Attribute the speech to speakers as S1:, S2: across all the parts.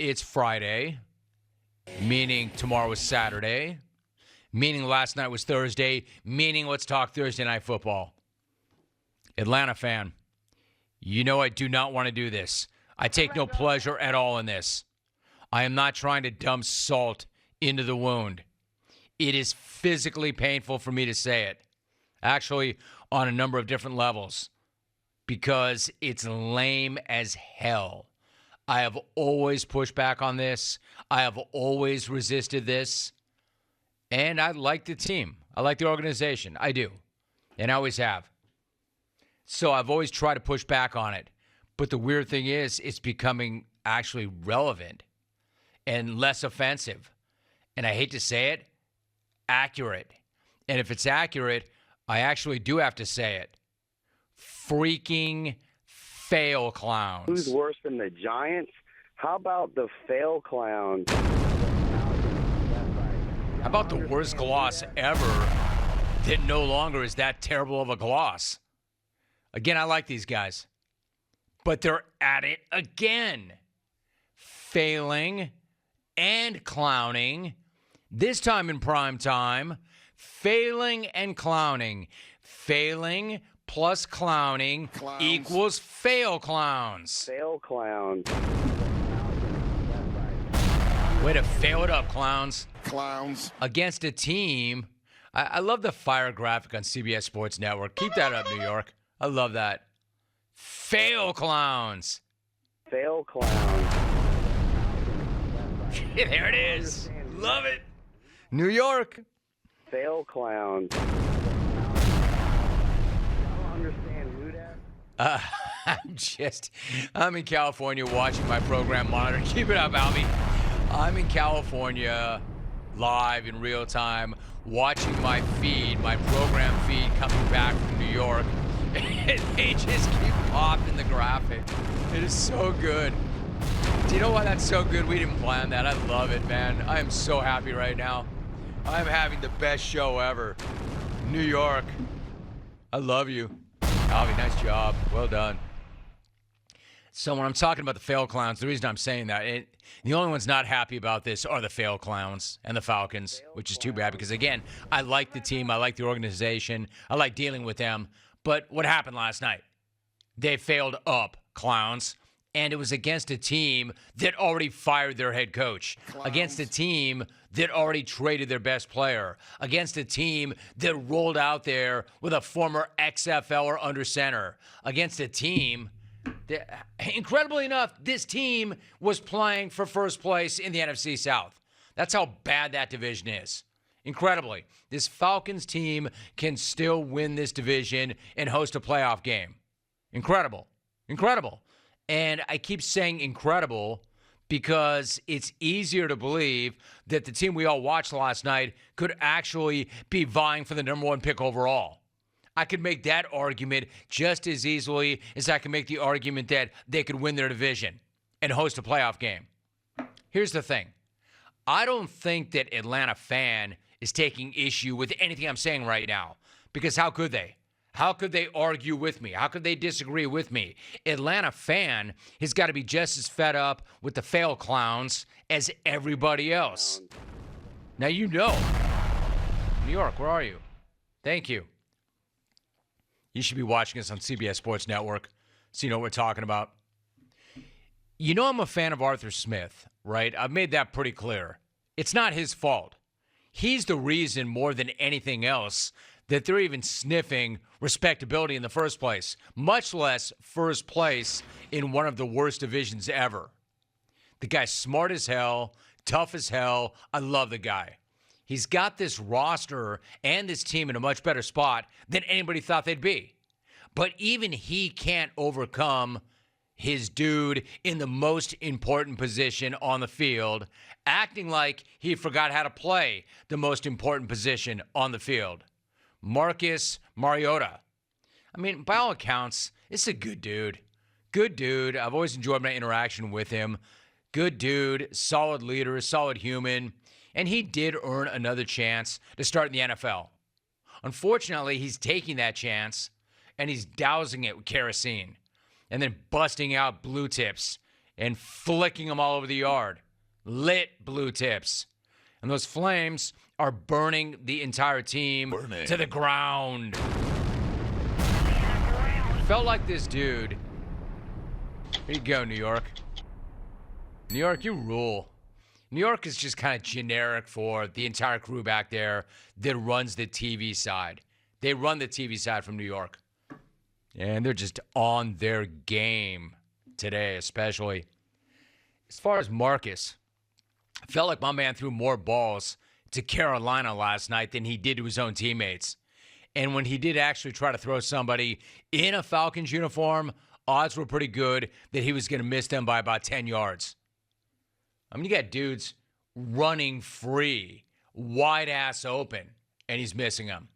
S1: it's Friday, meaning tomorrow is Saturday, meaning last night was Thursday, meaning let's talk Thursday Night Football. Atlanta fan, you know I do not want to do this. I take no pleasure at all in this. I am not trying to dump salt into the wound. It is physically painful for me to say it, actually on a number of different levels, because it's lame as hell. I have always pushed back on this. I have always resisted this. And I like the team. I like the organization. I do. And I always have. So I've always tried to push back on it. But the weird thing is, it's becoming actually relevant and less offensive. And I hate to say it, accurate. And if it's accurate, I actually do have to say it. Freaking fail clowns.
S2: Who's worse than the Giants? How about the fail clowns?
S1: How about the worst gloss ever that no longer is that terrible of a gloss? Again, I like these guys. But they're at it again. Failing and clowning. This time in prime time. Failing and clowning. Failing plus clowning equals fail clowns.
S2: Fail clowns.
S1: Way to fail it up, clowns.
S3: Clowns.
S1: Against a team. I love the fire graphic on CBS Sports Network. Keep that up, New York. I love that. Fail clowns.
S2: Fail clowns.
S1: There it is. Love it. New York.
S2: Fail clowns. I don't understand who that.
S1: I'm in California watching my program monitor. Keep it up, Albie. I'm in California live in real time watching my feed, my program feed coming back from New York. And they just keep popping the graphic. It is so good. Do you know why that's so good? We didn't plan that. I love it, man. I am so happy right now. I'm having the best show ever. New York. I love you. Albie, nice job. Well done. So when I'm talking about the fail clowns, the reason I'm saying that, the only ones not happy about this are the fail clowns and the Falcons, which is too bad because, again, I like the team. I like the organization. I like dealing with them. But what happened last night? They failed up, clowns. And it was against a team that already fired their head coach. Clowns. Against a team that already traded their best player. Against a team that rolled out there with a former XFLer under center. Against a team that, incredibly enough, this team was playing for first place in the NFC South. That's how bad that division is. Incredibly, this Falcons team can still win this division and host a playoff game. Incredible. Incredible. And I keep saying incredible because it's easier to believe that the team we all watched last night could actually be vying for the number one pick overall. I could make that argument just as easily as I can make the argument that they could win their division and host a playoff game. Here's the thing. I don't think that Atlanta fan is taking issue with anything I'm saying right now, because how could they? How could they argue with me? How could they disagree with me? Atlanta fan has got to be just as fed up with the fail clowns as everybody else. Now you know. New York, where are you? Thank you. You should be watching us on CBS Sports Network so you know what we're talking about. You know I'm a fan of Arthur Smith, right? I've made that pretty clear. It's not his fault. He's the reason more than anything else that they're even sniffing respectability in the first place, much less first place in one of the worst divisions ever. The guy's smart as hell, tough as hell. I love the guy. He's got this roster and this team in a much better spot than anybody thought they'd be. But even he can't overcome his dude in the most important position on the field, acting like he forgot how to play the most important position on the field. Marcus Mariota. I mean, by all accounts, it's a good dude. Good dude. I've always enjoyed my interaction with him. Good dude, solid leader, solid human. And he did earn another chance to start in the NFL. Unfortunately, he's taking that chance and he's dousing it with kerosene and then busting out blue tips and flicking them all over the yard. Lit blue tips. And those flames are burning the entire team to the ground. Felt like this dude. Here you go, New York. New York, you rule. New York is just kind of generic for the entire crew back there that runs the TV side. They run the TV side from New York. And they're just on their game today, especially. As far as Marcus, I felt like my man threw more balls to Carolina last night than he did to his own teammates. And when he did actually try to throw somebody in a Falcons uniform, odds were pretty good that he was going to miss them by about 10 yards. I mean, you got dudes running free, wide ass open, and he's missing them.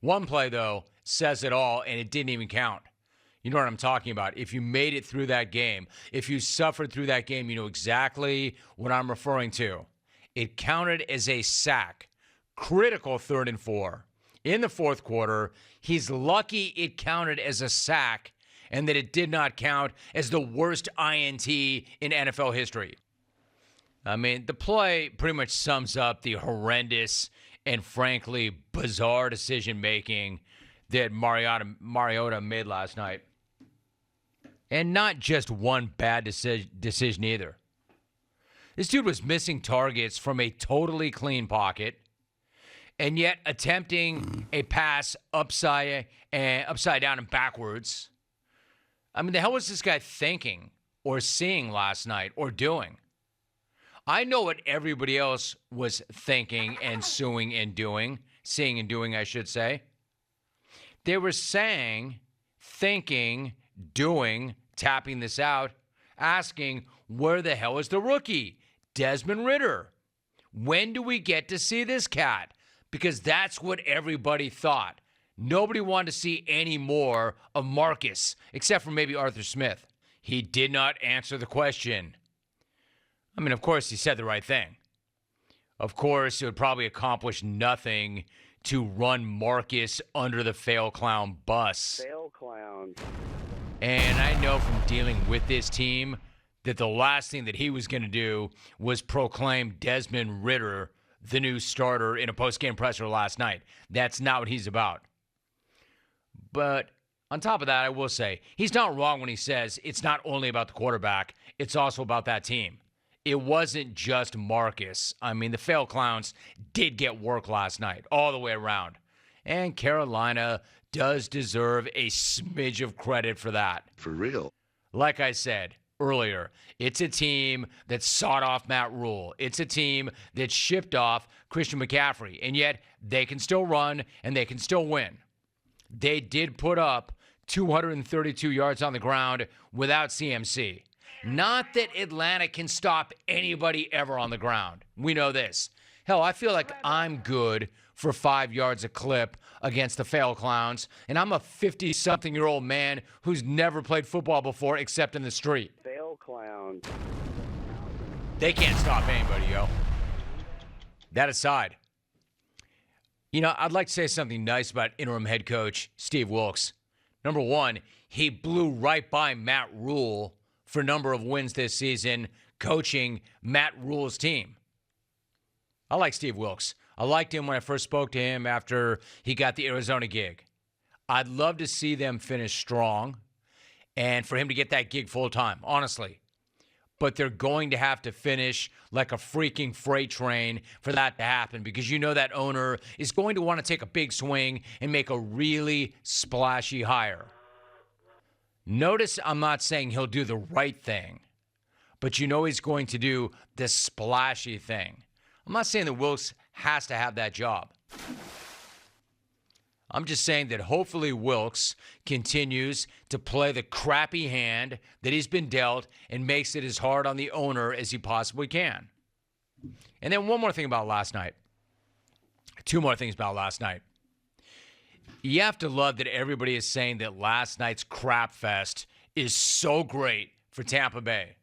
S1: One play, though, says it all, and it didn't even count. You know what I'm talking about. If you made it through that game, if you suffered through that game, you know exactly what I'm referring to. It counted as a sack. Critical 3rd and 4. In the fourth quarter, he's lucky it counted as a sack and that it did not count as the worst INT in NFL history. I mean, the play pretty much sums up the horrendous and frankly bizarre decision-making that Mariota made last night. And not just one bad decision either. This dude was missing targets from a totally clean pocket and yet attempting a pass upside down and backwards. I mean, the hell was this guy thinking or seeing last night or doing? I know what everybody else was thinking and seeing and doing, I should say. They were saying, thinking, doing, tapping this out, asking, where the hell is the rookie? Desmond Ridder. When do we get to see this cat? Because that's what everybody thought. Nobody wanted to see any more of Marcus, except for maybe Arthur Smith. He did not answer the question. I mean, of course, he said the right thing. Of course, it would probably accomplish nothing to run Marcus under the fail clown bus.
S2: Fail clown.
S1: And I know from dealing with this team that the last thing that he was going to do was proclaim Desmond Ridder the new starter in a post-game presser last night. That's not what he's about. But on top of that, I will say, he's not wrong when he says it's not only about the quarterback, it's also about that team. It wasn't just Marcus. I mean, the fail clowns did get work last night, all the way around. And Carolina does deserve a smidge of credit for that.
S3: For real.
S1: Like I said earlier, it's a team that sawed off Matt Rule. It's a team that shipped off Christian McCaffrey. And yet, they can still run and they can still win. They did put up 232 yards on the ground without CMC. Not that Atlanta can stop anybody ever on the ground. We know this. Hell, I feel like I'm good for 5 yards a clip against the fail clowns, and I'm a 50-something-year-old man who's never played football before except in the street.
S2: Fail clown.
S1: They can't stop anybody, yo. That aside, you know, I'd like to say something nice about interim head coach Steve Wilks. Number one, he blew right by Matt Rule for a number of wins this season, coaching Matt Rule's team. I like Steve Wilks. I liked him when I first spoke to him after he got the Arizona gig. I'd love to see them finish strong and for him to get that gig full time, honestly. But they're going to have to finish like a freaking freight train for that to happen, because you know that owner is going to want to take a big swing and make a really splashy hire. Notice I'm not saying he'll do the right thing, but you know he's going to do the splashy thing. I'm not saying that Wilks has to have that job. I'm just saying that hopefully Wilks continues to play the crappy hand that he's been dealt and makes it as hard on the owner as he possibly can. And then one more thing about last night. Two more things about last night. You have to love that everybody is saying that last night's crap fest is so great for Tampa Bay,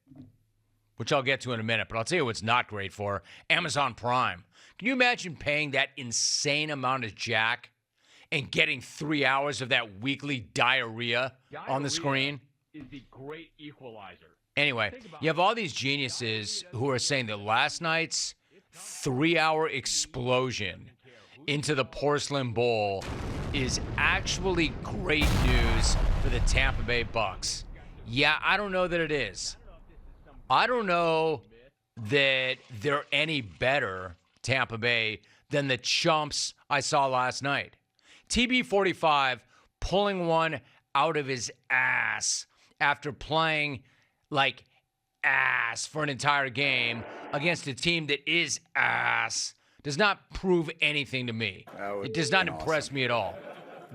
S1: which I'll get to in a minute. But I'll tell you what's not great for Amazon Prime. Can you imagine paying that insane amount of jack and getting 3 hours of that weekly diarrhea on the screen?
S4: Is the great equalizer.
S1: Anyway, you have all these geniuses who are saying that last night's 3-hour explosion into the Porcelain Bowl is actually great news for the Tampa Bay Bucks. Yeah, I don't know that it is. I don't know that they're any better, Tampa Bay, than the chumps I saw last night. TB45 pulling one out of his ass after playing like ass for an entire game against a team that is ass does not prove anything to me. It does not impress me at all.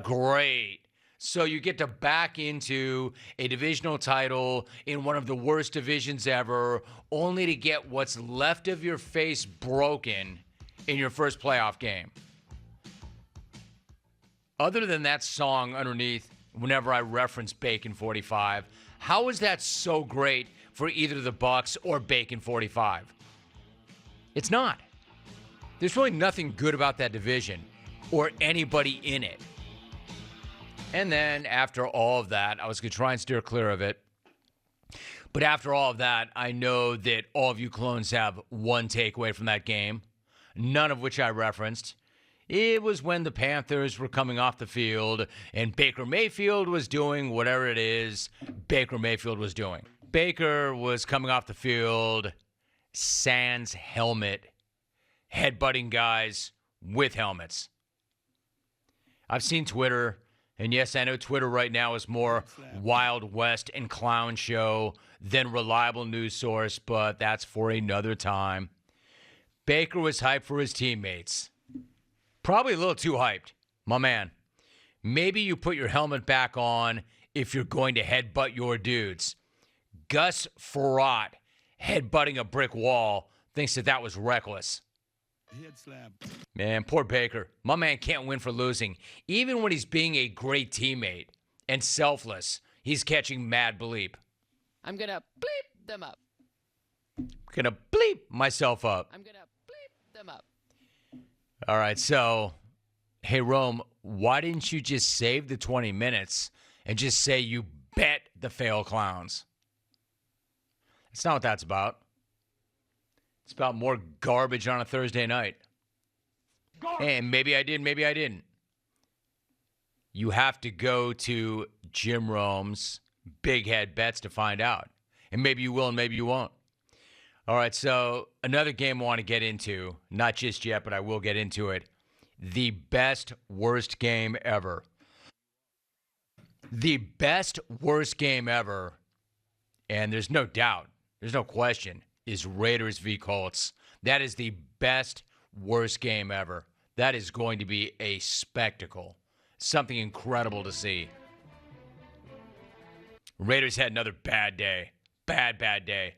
S1: Great. So you get to back into a divisional title in one of the worst divisions ever, only to get what's left of your face broken in your first playoff game. Other than that song underneath, whenever I reference Bacon 45, how is that so great for either the Bucks or Bacon 45? It's not. There's really nothing good about that division or anybody in it. And then after all of that, I was going to try and steer clear of it. But after all of that, I know that all of you clones have one takeaway from that game, none of which I referenced. It was when the Panthers were coming off the field and Baker Mayfield was doing whatever it is Baker Mayfield was doing. Baker was coming off the field, sans helmet, headbutting guys with helmets. I've seen Twitter. And yes, I know Twitter right now is more Wild West and clown show than reliable news source, but that's for another time. Baker was hyped for his teammates. Probably a little too hyped, my man. Maybe you put your helmet back on if you're going to headbutt your dudes. Gus Frerotte, headbutting a brick wall, thinks that was reckless. Man, poor Baker. My man can't win for losing. Even when he's being a great teammate and selfless, he's catching mad bleep.
S3: I'm going to bleep them up.
S1: Gonna bleep myself up.
S3: I'm going to bleep them up.
S1: All right, so, hey, Rome, why didn't you just save the 20 minutes and just say you bet the fail clowns? That's not what that's about. It's about more garbage on a Thursday night. And maybe I did, maybe I didn't. You have to go to Jim Rome's Big Head Bets to find out. And maybe you will and maybe you won't. All right, so another game I want to get into, not just yet, but I will get into it. The best, worst game ever. The best, worst game ever, and there's no doubt, there's no question, is Raiders v. Colts. That is the best, worst game ever. That is going to be a spectacle. Something incredible to see. Raiders had another bad day. Bad day.